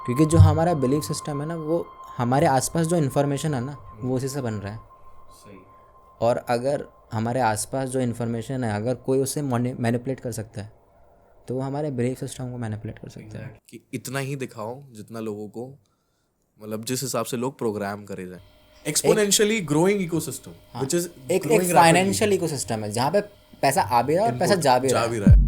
क्योंकि जो हमारा बिलीफ सिस्टम है ना, वो हमारे आसपास जो इन्फॉर्मेशन है ना, वो उसी से बन रहा है। सही। और अगर हमारे आसपास जो इन्फॉर्मेशन है, अगर कोई उसे मैनिपुलेट कर सकता है, तो वो हमारे बिलीफ सिस्टम को मैनिपुलेट कर सकता है। कि इतना ही दिखाओ जितना लोगों को, मतलब जिस हिसाब से लोग प्रोग्राम करे जाए। Exponentially growing ecosystem which is एक ग्रोइंग फाइनेंशियल इकोसिस्टम है जहाँ पे पैसा आ भी रहा है और पैसा जा भी रहा है। रहा है।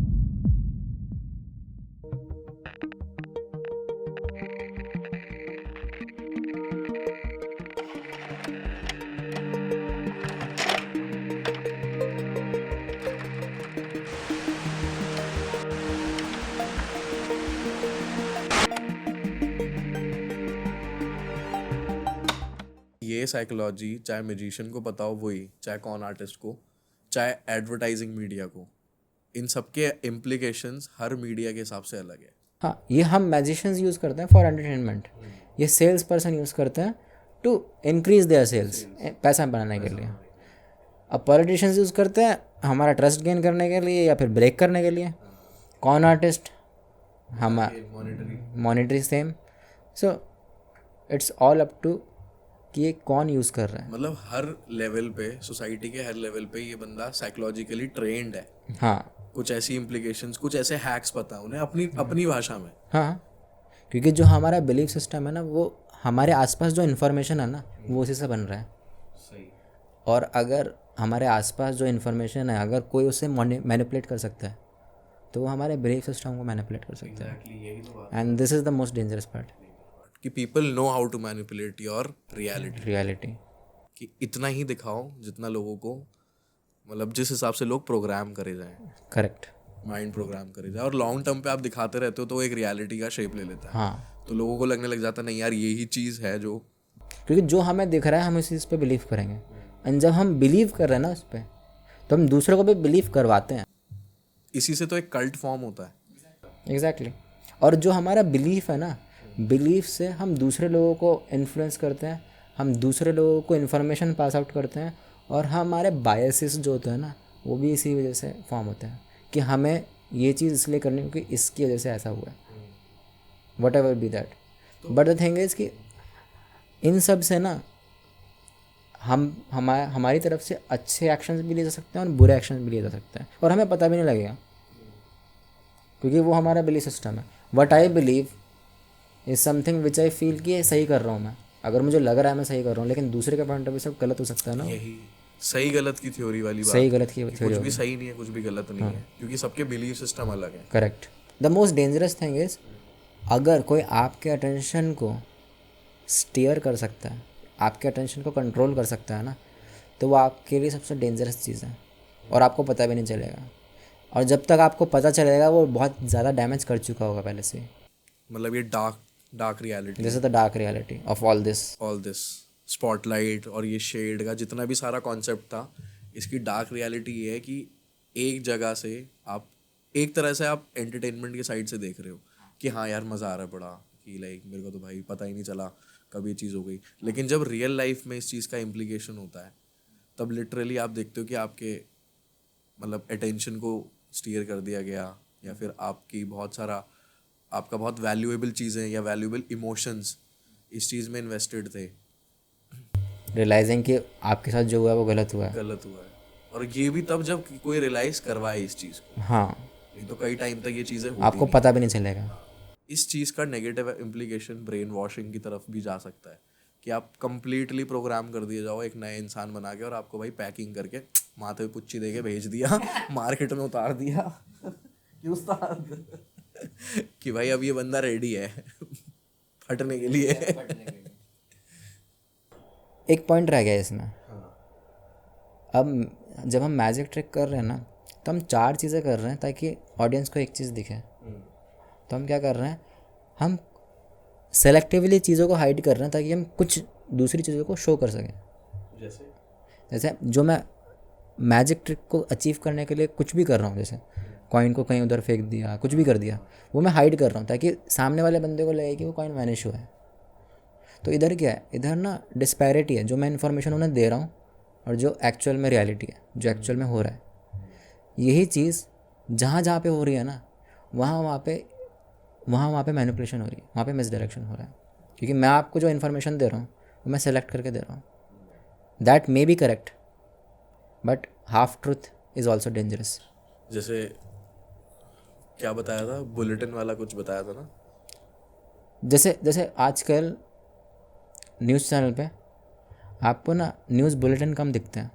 ये साइकोलॉजी चाहे म्यूजिशियन को पता हो वही, चाहे कॉन आर्टिस्ट को, चाहे एडवर्टाइजिंग मीडिया को, इन सबके इम्प्लीकेशंस हर मीडिया के हिसाब से अलग है। हाँ, ये हम मैजिशियंस यूज़ करते हैं फॉर एंटरटेनमेंट, ये सेल्स पर्सन यूज़ करते हैं टू इंक्रीज देयर सेल्स, पैसा बनाने के लिए। अब पॉलिटिशियंस यूज़ करते हैं हमारा ट्रस्ट गेन करने के लिए या फिर ब्रेक करने के लिए। कॉन आर्टिस्ट हम मॉनिटरी सेम। So it's all up to कि ये कौन यूज़ कर रहा है। मतलब हर लेवल पे, सोसाइटी के हर लेवल पे ये बंदा साइकोलॉजिकली ट्रेंड है। हाँ कुछ ऐसी इम्प्लीकेशंस, कुछ ऐसे हैक्स पता उन्हें अपनी अपनी भाषा में। हाँ, क्योंकि जो हमारा बिलीफ सिस्टम है ना, वो हमारे आसपास जो इन्फॉर्मेशन है ना, वो उसी से बन रहा है। सही। और अगर हमारे आसपास जो इन्फॉर्मेशन है, अगर कोई उसे मैनिपुलेट कर सकता है, तो वो हमारे बिलीफ सिस्टम को मैनिपुलेट कर सकता है। यही तो बात and this is the most dangerous part. कि people know how to manipulate your reality. कि इतना ही दिखाओ जितना लोगों को, मतलब जिस हिसाब से लोग प्रोग्राम करे जाएं, करेक्ट। माइंड प्रोग्राम करे जाए, और लॉन्ग टर्म पे आप दिखाते रहते हो तो वो एक रियलिटी का शेप ले लेता है। हाँ, तो लोगों को लगने लग जाता है नहीं यार यही चीज़ है जो। क्योंकि जो हमें दिख रहा है हम इस चीज़ पे बिलीव करेंगे, एंड जब हम बिलीव कर रहे हैं ना उस पर, तो हम दूसरों को भी बिलीव करवाते हैं। इसी से तो एक कल्ट फॉर्म होता है। एग्जैक्टली। और जो हमारा बिलीफ है ना, बिलीफ से हम दूसरे लोगों को इन्फ्लुएंस करते हैं, हम दूसरे लोगों को इन्फॉर्मेशन पास आउट करते हैं, और हमारे बायसेस जो होते हैं ना, वो भी इसी वजह से फॉर्म होते हैं कि हमें ये चीज़ इसलिए करनी है क्योंकि इसकी वजह से ऐसा हुआ है, what ever be that. But the thing is कि इन सब से ना हमारी तरफ से अच्छे एक्शंस भी लिए जा सकते हैं और बुरे एक्शंस भी लिए जा सकते हैं, और हमें पता भी नहीं लगेगा, क्योंकि वो हमारा बिलीफ सिस्टम है। What I believe is something which I feel कि ये सही कर रहा हूँ मैं। अगर मुझे लग रहा है मैं सही कर रहा हूँ, लेकिन दूसरे के पॉइंट ऑफ व्यू से गलत हो सकता है ना। यही सही गलत की थ्योरी वाली बात। सही गलत की कुछ थ्योरी भी सही नहीं है, कुछ भी गलत नहीं है, क्योंकि सबके बिलीफ सिस्टम अलग है। Correct. The most dangerous thing is, अगर कोई आपके अटेंशन को स्टीयर कर सकता है, आपके अटेंशन को कंट्रोल कर सकता है ना, तो वो आपके लिए सबसे डेंजरस चीज़ है, और आपको पता भी नहीं चलेगा। और जब तक आपको पता चलेगा वो बहुत ज़्यादा डैमेज कर चुका होगा पहले से। मतलब ये dark reality, this is the dark reality of all this. Spotlight और ये शेड का जितना भी सारा कॉन्सेप्ट था, इसकी डार्क रियलिटी ये है कि एक जगह से आप, एक तरह से आप एंटरटेनमेंट के साइड से देख रहे हो कि हाँ यार मज़ा आ रहा है बड़ा, कि लाइक मेरे को तो भाई पता ही नहीं चला कब ये चीज़ हो गई। लेकिन जब रियल लाइफ में इस चीज़ का इम्प्लीकेशन होता है, तब लिटरली आप देखते हो कि आपके मतलब अटेंशन को स्टीयर कर दिया गया, या फिर आपका बहुत वैल्यूएबल चीज़ें या वैल्यूएबल इमोशंस इस चीज़ में इन्वेस्टेड थे। रियलाइजिंग कि आपके साथ जो हुआ है वो गलत हुआ है। और ये भी तब जब कोई रियलाइज करवाए इस चीज़ को। हाँ, नहीं तो कई टाइम तक ये चीज़ें होती आपको नहीं। पता भी नहीं चलेगा। इस चीज़ का नेगेटिव इम्प्लीकेशन ब्रेन वॉशिंग की तरफ भी जा सकता है, कि आप कंप्लीटली प्रोग्राम कर दिए जाओ एक नए इंसान बना के, और आपको भाई पैकिंग करके माथे पे पुच्ची दे के भेज दिया, मार्केट में उतार दिया कि उस्ताद कि भाई अब ये बंदा रेडी है फटने के लिए। एक पॉइंट रह गया इसमें। अब जब हम मैजिक ट्रिक कर रहे हैं ना, तो हम 4 चीज़ें कर रहे हैं ताकि ऑडियंस को एक चीज़ दिखे। तो हम क्या कर रहे हैं, हम सेलेक्टिवली चीज़ों को हाइड कर रहे हैं ताकि हम कुछ दूसरी चीज़ों को शो कर सकें। जैसे जो मैं मैजिक ट्रिक को अचीव करने के लिए कुछ भी कर रहा हूँ, जैसे कॉइन को कहीं उधर फेंक दिया, कुछ भी कर दिया, वो मैं हाइड कर रहा हूँ ताकि सामने वाले बंदे को लगे कि वो कॉइन वैनिश हुआ है। तो इधर क्या है, इधर ना डिस्पैरिटी है, जो मैं इन्फॉर्मेशन उन्हें दे रहा हूँ और जो एक्चुअल में रियलिटी है, जो एक्चुअल में हो रहा है। यही चीज़ जहाँ जहाँ पे हो रही है ना, वहाँ पे वहाँ पे मैनिपुलेशन हो रही है, वहाँ पे मिसडायरेक्शन हो रहा है, क्योंकि मैं आपको जो इन्फॉर्मेशन दे रहा हूँ वो मैं सेलेक्ट करके दे रहा हूँ. That may be correct, but half truth is also dangerous. जैसे क्या बताया था, बुलेटिन वाला कुछ बताया था ना. जैसे जैसे आजकल न्यूज़ चैनल पे आपको ना न्यूज़ बुलेटिन कम दिखते हैं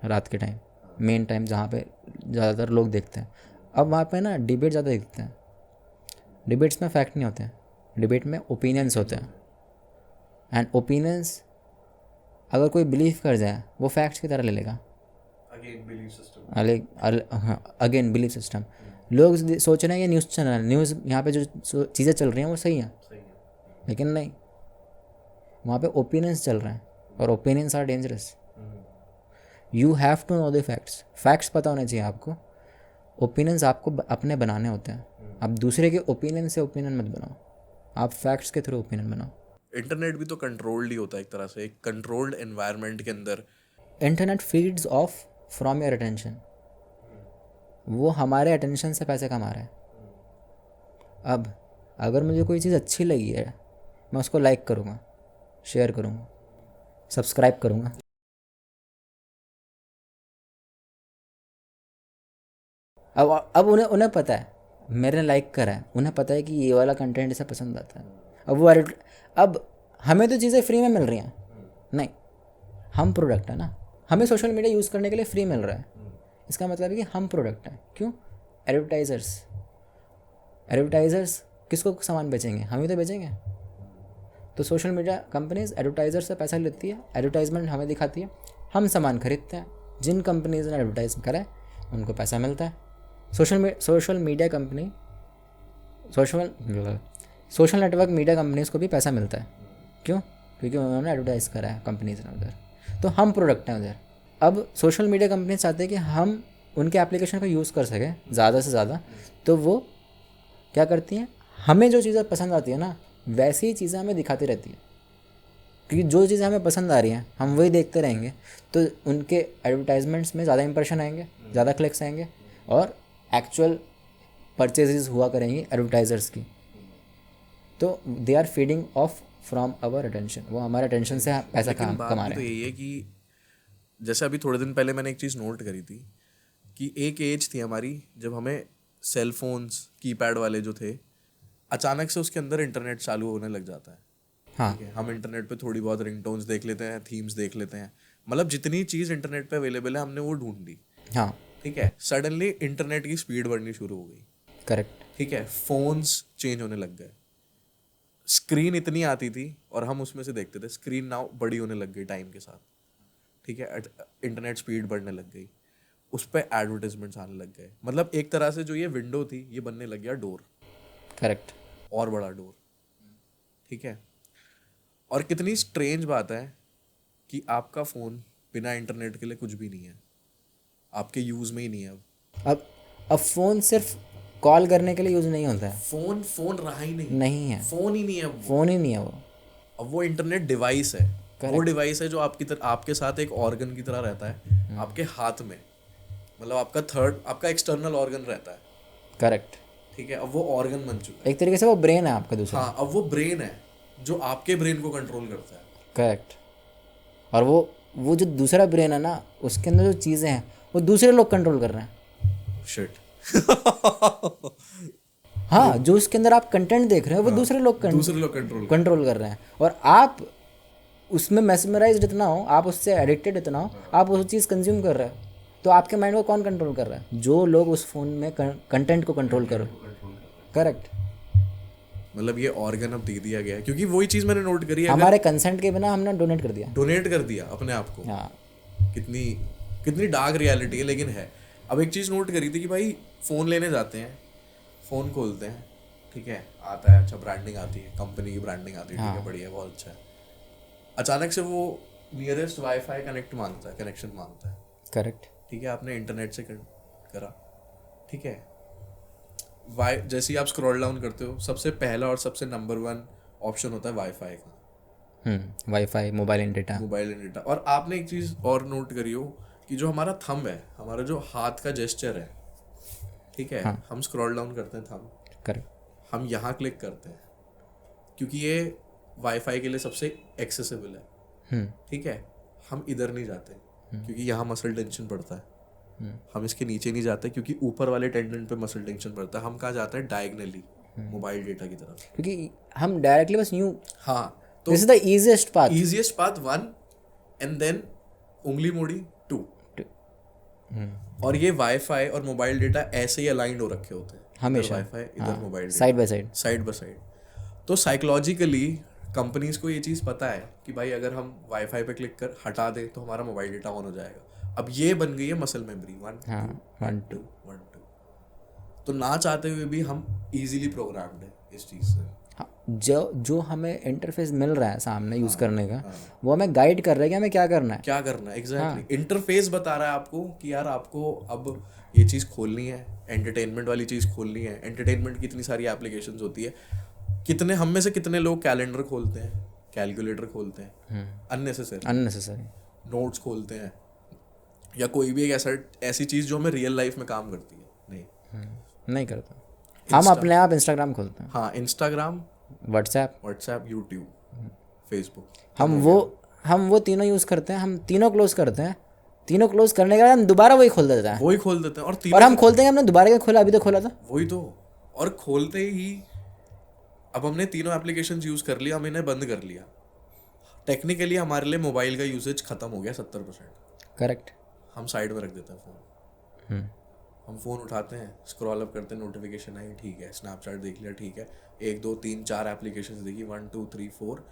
रात के टाइम, मेन टाइम जहाँ पे ज़्यादातर लोग देखते हैं. अब वहाँ पे ना डिबेट ज़्यादा दिखते हैं. डिबेट्स में फैक्ट नहीं होते हैं, डिबेट में ओपिनियंस होते हैं. एंड ओपिनियंस अगर कोई बिलीव कर जाए वो फैक्ट्स की तरह ले लेगा. Again belief system. Again belief system. लोग सोच रहे हैं ये न्यूज़ चैनल, न्यूज़ यहाँ पे जो चीज़ें चल रही हैं वो सही हैं, लेकिन नहीं, वहाँ पे ओपिनियंस चल रहे हैं, और opinions are dangerous. You have to know the facts. Facts पता होने चाहिए आपको. ओपिनियंस आपको अपने बनाने होते हैं. आप दूसरे के ओपिनियन से ओपिनियन मत बनाओ, आप फैक्ट्स के थ्रू ओपिनियन बनाओ. इंटरनेट भी तो कंट्रोल्ड ही होता है एक तरह से, एक कंट्रोल्ड एनवायरनमेंट के अंदर. Internet feeds of from your attention. वो हमारे अटेंशन से पैसे कमा रहा है. अब अगर मुझे कोई चीज़ अच्छी लगी है, मैं उसको लाइक करूँगा, शेयर करूँगा, सब्सक्राइब करूँगा. अब उन्हें उन्हें पता है मैंने लाइक करा है, उन्हें पता है कि ये वाला कंटेंट इसे पसंद आता है. अब हमें तो चीज़ें फ्री में मिल रही हैं. नहीं, हम प्रोडक्ट है ना. हमें सोशल मीडिया यूज़ करने के लिए फ्री मिल रहा है. इसका मतलब है कि हम प्रोडक्ट हैं. क्यों? एडवर्टाइज़र्स किसको सामान बेचेंगे? हम ही तो बेचेंगे. तो सोशल मीडिया कंपनीज एडवर्टाइज़र से पैसा लेती है, एडवर्टाइजमेंट हमें दिखाती है, हम सामान खरीदते हैं. जिन कंपनीज ने एडवर्टाइज करा है उनको पैसा मिलता है. Social media company social network media companies को भी पैसा मिलता है. क्यों? क्योंकि उन्होंने एडवर्टाइज़ करा है कंपनीज ने उधर. तो हम प्रोडक्ट हैं उधर. अब सोशल मीडिया कंपनी चाहते हैं कि हम उनके एप्लीकेशन को यूज़ कर सकें ज़्यादा से ज़्यादा. तो वो क्या करती हैं, हमें जो चीज़ें पसंद आती है ना वैसी ही चीज़ें हमें दिखाती रहती है. क्योंकि जो चीज़ें हमें पसंद आ रही हैं हम वही देखते रहेंगे, तो उनके एडवर्टाइजमेंट्स में ज़्यादा इंप्रेशन आएंगे, ज़्यादा क्लिक्स आएंगे, और एक्चुअल परचेजेस हुआ करेंगी एडवर्टाइज़र्स की. तो they are feeding off from our attention. वो हमारे अटेंशन से पैसा कमा बात रहे तो हैं. यही है कि जैसे अभी थोड़े दिन पहले मैंने एक चीज़ नोट करी थी कि एक एज थी हमारी जब हमें सेल फोन्स कीपैड वाले जो थे, अचानक से उसके अंदर इंटरनेट चालू होने लग जाता है. हाँ, ठीक है, हम इंटरनेट पे थोड़ी बहुत रिंगटोन्स देख लेते हैं, थीम्स देख लेते हैं, मतलब जितनी चीज़ इंटरनेट पे अवेलेबल है हमने वो ढूंढ ली. हाँ, ठीक है, सडनली इंटरनेट की स्पीड बढ़नी शुरू हो गई. करेक्ट. ठीक है, फोन्स चेंज होने लग गए, स्क्रीन इतनी आती थी और हम उसमें से देखते थे, स्क्रीन नाउ बड़ी होने लग गई टाइम के साथ. ठीक है, इंटरनेट स्पीड बढ़ने लग गई, उस पर एडवर्टाइजमेंट्स आने लग गए. मतलब एक तरह से जो ये विंडो थी ये बनने लग गया डोर, करेक्ट. और बड़ा डोर. ठीक है, और कितनी स्ट्रेंज बात है कि आपका फ़ोन बिना इंटरनेट के लिए कुछ भी नहीं है, आपके यूज़ में ही नहीं है. अब फ़ोन सिर्फ कॉल करने के लिए यूज़ नहीं होता है. फोन रहा ही नहीं. नहीं है, फोन ही नहीं है अब वो. फ़ोन ही नहीं है वो. अब वो इंटरनेट डिवाइस है. वो डिवाइस है जो आपके साथ एक ऑर्गन की तरह रहता है, आपके हाथ में. मतलब आपका एक्सटर्नल ऑर्गन रहता है. करेक्ट. ठीक है, अब वो ऑर्गन बन चुका है. एक तरीके से वो ब्रेन है आपका दूसरा. हाँ, अब वो ब्रेन है जो आपके ब्रेन को कंट्रोल करता है. करेक्ट. और वो जो दूसरा ब्रेन है ना उसके अंदर जो चीज़ें हैं वो दूसरे लोग कंट्रोल कर रहे हैं. शिट. हाँ, जो उसके अंदर आप कंटेंट देख रहे हैं वो दूसरे लोग कंट्रोल कर रहे हैं. और आप उसमें मैस्मराइज्ड इतना हो, आप उससे एडिक्टेड इतना हो, आप उस चीज़ कंज्यूम कर रहे हो, तो आपके माइंड को कौन कंट्रोल कर रहा है? जो लोग उस फ़ोन में कंटेंट को कंट्रोल कर. करेक्ट. मतलब ये ऑर्गन अब दे दिया गया है, क्योंकि वही चीज़ मैंने नोट करी है. हमारे कंसेंट के बिना हमने डोनेट कर दिया अपने आप को. हाँ. कितनी डार्क रियलिटी है, लेकिन है. अब एक चीज़ नोट करी थी कि भाई फ़ोन लेने जाते हैं, फ़ोन खोलते हैं, ठीक है, आता है, अच्छा ब्रांडिंग आती है, कंपनी की ब्रांडिंग आती है, ठीक है, बढ़िया, बहुत अच्छा है. अचानक से वो नियरेस्ट वाईफाई कनेक्शन मांगता है. करेक्ट. ठीक है, आपने इंटरनेट से करा. ठीक है, जैसे ही आप स्क्रॉल डाउन करते हो सबसे पहला और सबसे नंबर 1 ऑप्शन होता है वाईफाई का. Wifi, mobile and data. और आपने एक चीज़ और नोट करी हो कि जो हमारा थंब है, हमारा जो हाथ का जेस्चर है, ठीक है, हम स्क्रॉल डाउन करते हैं थंब. करेक्ट. हम यहाँ क्लिक करते हैं क्योंकि ये वाईफाई के लिए सबसे एक्सेसिबल है, ठीक है। हम इधर नहीं जाते क्योंकि यहाँ मसल टेंशन पड़ता है। हम इसके नीचे नहीं जाते क्योंकि ऊपर वाले टेंडन पे मसल टेंशन पड़ता है। हम कहाँ जाते हैं? डायगनली, मोबाइल डेटा की तरफ, क्योंकि हम डायरेक्टली बस यूं, हाँ। तो this is the easiest path. Easiest path 1 and then उंगली मोड़ी 2। और ये वाईफाई और मोबाइल डेटा ऐसे ही अलाइंड हो रखे होते हैं, हमेशा वाईफाई इधर mobile side by side, side by side. तो साइकोलॉजिकली कंपनीज को ये चीज़ पता है कि भाई अगर हम वाईफाई पे क्लिक कर हटा दें तो हमारा मोबाइल डेटा ऑन हो जाएगा। अब ये बन गई है मसल मेमोरी, 1 2 1 2। तो ना चाहते हुए भी हम इजीली प्रोग्राम्ड है इस चीज़ से। हाँ, जो हमें इंटरफेस मिल रहा है सामने यूज़ करने का, वो हमें गाइड कर रहा है कि हमें क्या करना है, क्या करना है। एग्जैक्टली, इंटरफेस बता रहा है आपको कि यार आपको अब ये चीज़ खोलनी है, एंटरटेनमेंट वाली चीज़ खोलनी है। एंटरटेनमेंट की इतनी सारी एप्लीकेशंस होती है। कितने हम में से कितने लोग कैलेंडर खोलते हैं, कैलकुलेटर खोलते हैं अननेसेसरी, नोट्स खोलते हैं, या कोई भी एक ऐसी चीज़ जो हमें रियल लाइफ में काम करती है? नहीं करता। हम अपने आप इंस्टाग्राम खोलते हैं, हाँ, इंस्टाग्राम, व्हाट्सएप, यूट्यूब, फेसबुक, हम वो तीनों यूज़ करते हैं। हम तीनों क्लोज करते हैं। तीनों क्लोज करने के बाद हम दोबारा वही खोल देते हैं, वही खोल देते हैं। और हम खोलते हैं हमने दोबारा क्या खोला, अभी तो खोला था, वही तो। और खोलते ही अब हमने तीनों एप्लीकेशंस यूज़ कर लिया, हम इन्हें बंद कर लिया। टेक्निकली हमारे लिए मोबाइल का यूसेज खत्म हो गया 70%। करेक्ट। हम साइड में रख देते हैं फ़ोन। हम फ़ोन उठाते हैं, स्क्रॉल अप करते हैं, नोटिफिकेशन आई, ठीक है, स्नैपचैट देख लिया, ठीक है, 1 2 3 4 एप्लीकेशन देखी, 1 2 3 4,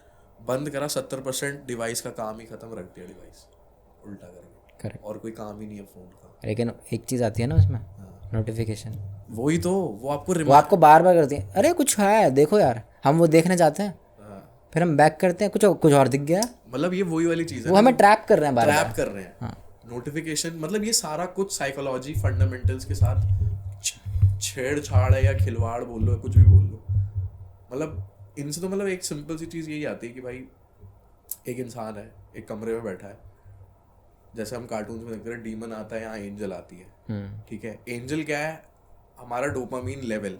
बंद करा, 70% डिवाइस का काम ही खत्म, रख दिया डिवाइस उल्टा करके। करेक्ट। और कोई काम ही नहीं है फ़ोन का। लेकिन एक चीज़ आती है ना उसमें, नोटिफिकेशन, वही तो, वो आपको बार बार करती है, अरे कुछ है देखो यार, हम वो देखने जाते हैं, फिर हम बैक करते हैं, कुछ और दिख गया। मतलब ये वही वाली चीज़ है, वो हमें ट्रैप कर रहे हैं, ट्रैप कर रहे हैं। नोटिफिकेशन मतलब ये सारा कुछ साइकोलॉजी फंडामेंटल्स के साथ छेड़छाड़ है, या खिलवाड़ बोल लो, कुछ भी बोल लो। मतलब इनसे तो मतलब एक सिंपल सी चीज़ यही आती है कि भाई एक इंसान है, एक कमरे में बैठा है, जैसे हम कार्टून्स में देखते हैं, डीमन आता है, यहाँ एंजल आती है, ठीक है। एंजल क्या है? हमारा डोपामीन लेवल,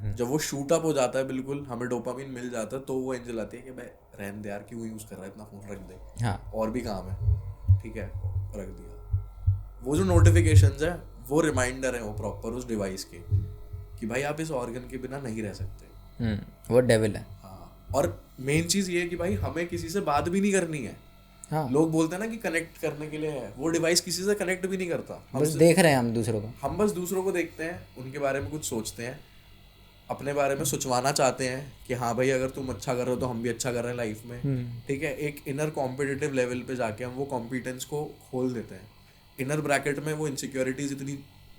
जब वो शूट अप हो जाता है, बिल्कुल हमें डोपामीन मिल जाता है, तो वो एंजल आती है कि भाई रहने दे यार, क्यों यूज़ कर रहा है इतना फ़ोन, रख दे, हाँ, और भी काम है, ठीक है, रख दिया। वो जो नोटिफिकेशंस है वो रिमाइंडर है, वो प्रॉपर उस डिवाइस के कि भाई आप इस ऑर्गन के बिना नहीं रह सकते। वो डेविल है। हाँ, और मेन चीज़ ये है कि भाई हमें किसी से बात भी नहीं करनी है। हाँ, लोग बोलते हैं ना कि कनेक्ट करने के लिए है, वो डिवाइस किसी से कनेक्ट भी नहीं करता। बस देख रहे हैं हम दूसरों को, हम बस दूसरों को देखते हैं, उनके बारे में कुछ सोचते हैं, अपने बारे में सोचवाना चाहते हैं कि हाँ भाई अगर तुम अच्छा कर रहे हो तो हम भी अच्छा कर रहे हैं लाइफ में, ठीक है। एक इनर कॉम्पिटिटिव लेवल पे जाके हम वो कॉम्पिटेंस को खोल देते हैं। इनर ब्रैकेट में वो इनसिक्योरिटीज इतनी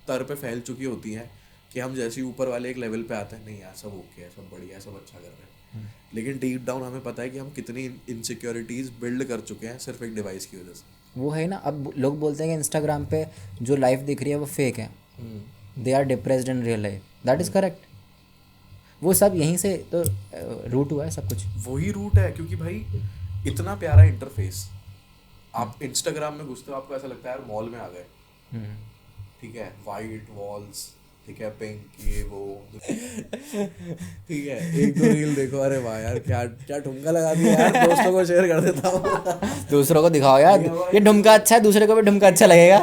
तर पे फैल चुकी होती हैं कि हम जैसे ही ऊपर वाले एक लेवल पे आते हैं, नहीं यार सब ओके है, सब बढ़िया है, सब अच्छा कर रहे हैं, लेकिन डीप डाउन हमें पता है कि हम कितनी इनसिक्योरिटीज बिल्ड कर चुके हैं सिर्फ एक डिवाइस की वजह से। वो है ना। अब लोग बोलते हैं कि इंस्टाग्राम पे जो लाइफ दिख रही है वो फेक है, they are depressed in real life, that is correct. वो सब यहीं से तो रूट हुआ है सब कुछ, वही रूट है। क्योंकि भाई इतना प्यारा इंटरफेस, आप इंस्टाग्राम में घुसते हो, आपको ऐसा लगता है यार मॉल में आ गए, ठीक है, वाइट वॉल्स, ठीक है, पिंक, ये वो, ठीक है, एक दो रील देखो, अरे वाह यार क्या क्या ठुमका लगा दिया यार, दोस्तों को शेयर कर देता हूँ। दूसरों को दिखाओ यार, ये ढुमका अच्छा है, दूसरे को भी ढुमका अच्छा लगेगा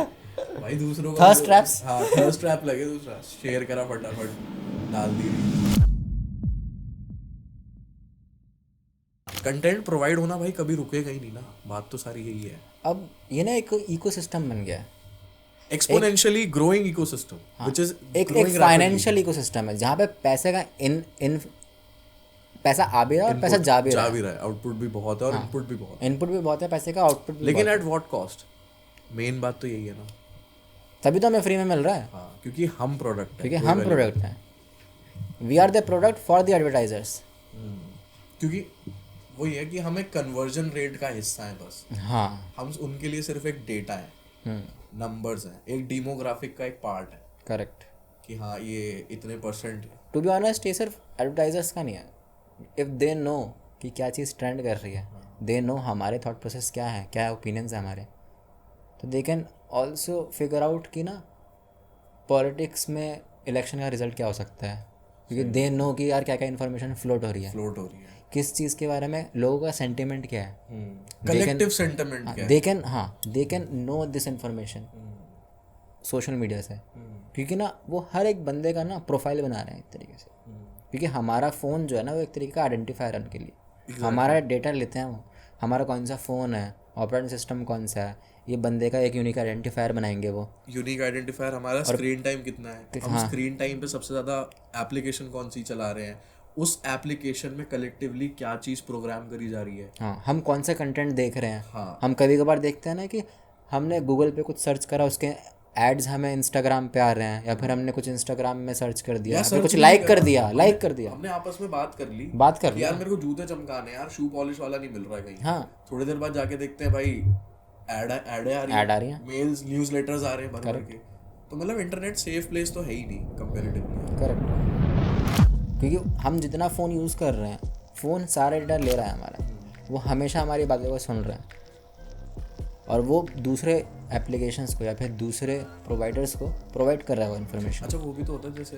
भाई, दूसरों को थर्स्ट ट्रैप्स, हाँ थर्स्ट ट्रैप लगे, दूसरा शेयर करा, फटाफट डाल दी। कंटेंट प्रोवाइड होना भाई कभी रुकेगा ही नहीं ना, बात तो सारी यही है। अब ये ना एक इकोसिस्टम बन गया है, exponentially growing ecosystem, which is एक फाइनेंशियल इकोसिस्टम है जहाँ पे पैसे का पैसा आ भी रहा है और पैसा जा भी रहा है, आउटपुट भी बहुत है और इनपुट भी बहुत है। इनपुट भी बहुत है पैसे का, आउटपुट भी, लेकिन एट व्हाट कॉस्ट? मेन बात तो यही है ना, तभी तो हमें फ्री में मिल रहा है। हाँ, क्योंकि हम प्रोडक्ट हैं, क्योंकि हम प्रोडक्ट हैं, we are the product for the advertisers. क्योंकि वही है कि हमें कन्वर्जन रेट का हिस्सा है बस, हाँ, हम उनके लिए सिर्फ एक डेटा है, नंबर्स हैं, एक डेमोग्राफिक का एक पार्ट है। करेक्ट। कि हाँ ये इतने %। टू बी ऑनेस्ट ये सिर्फ एडवर्टाइजर्स का नहीं है, इफ़ दे नो कि क्या चीज़ ट्रेंड कर रही है, दे नो हमारे थॉट प्रोसेस क्या है, क्या ओपिनियंस है हमारे, तो they can also figure out कि ना पॉलिटिक्स में इलेक्शन का रिजल्ट क्या हो सकता है, क्योंकि दे नो कि यार क्या क्या इन्फॉर्मेशन फ्लोट हो रही है, फ्लोट हो रही है। किस चीज़ के बारे में लोगों का सेंटिमेंट क्या है, कलेक्टिव सेंटिमेंट क्या है। They can know this information social media से, क्योंकि ना वो हर एक बंदे का ना प्रोफाइल बना रहे हैं एक तरीके से, क्योंकि हमारा फ़ोन जो है ना वो एक तरीके का आइडेंटिफायर है उनके लिए, हमारा डेटा लेते हैं वो, हमारा कौन सा फ़ोन है, ऑपरेटिंग सिस्टम कौन सा है, ये बंदे का एक यूनिक आइडेंटिफायर बनाएंगे वो। यूनिक आइडेंटिफायर हमारा स्क्रीन टाइम कितना है, हम स्क्रीन टाइम पे सबसे ज़्यादा एप्लीकेशन कौन सी चला रहे हैं, उस एप्लीकेशन में कलेक्टिवली क्या चीज़ प्रोग्राम करी जा रही है, हाँ, हम कौन सा कंटेंट देख रहे हैं। हाँ। हम कभी कभार देखते हैं ना कि हमने गूगल पे कुछ सर्च करा, उसके एड्स हमें इंस्टाग्राम पे आ रहे हैं, या फिर हमने कुछ इंस्टाग्राम में सर्च कर दिया, या फिर कुछ लाइक कर दिया, हमने आपस में बात कर ली कि यार मेरे को जूते चमकाने यार, शू पॉलिश वाला नहीं मिल रहा है कहीं। हाँ, थोड़ी देर बाद जाके देखते हैं भाई ऐड आ रही है, मेल्स न्यूज़लेटर्स आ रहे हैं भर भर के। तो मतलब इंटरनेट सेफ प्लेस तो है ही नहीं कंपैरेटिवली। करेक्ट, क्योंकि हम जितना फ़ोन यूज़ कर रहे हैं, फ़ोन सारा डेटा ले रहा है हमारा, वो हमेशा हमारी बातों को सुन रहा है, और वो दूसरे एप्लीकेशंस को या फिर दूसरे प्रोवाइडर्स को प्रोवाइड कर रहा है वो इन्फॉर्मेशन। अच्छा वो भी तो होता है, जैसे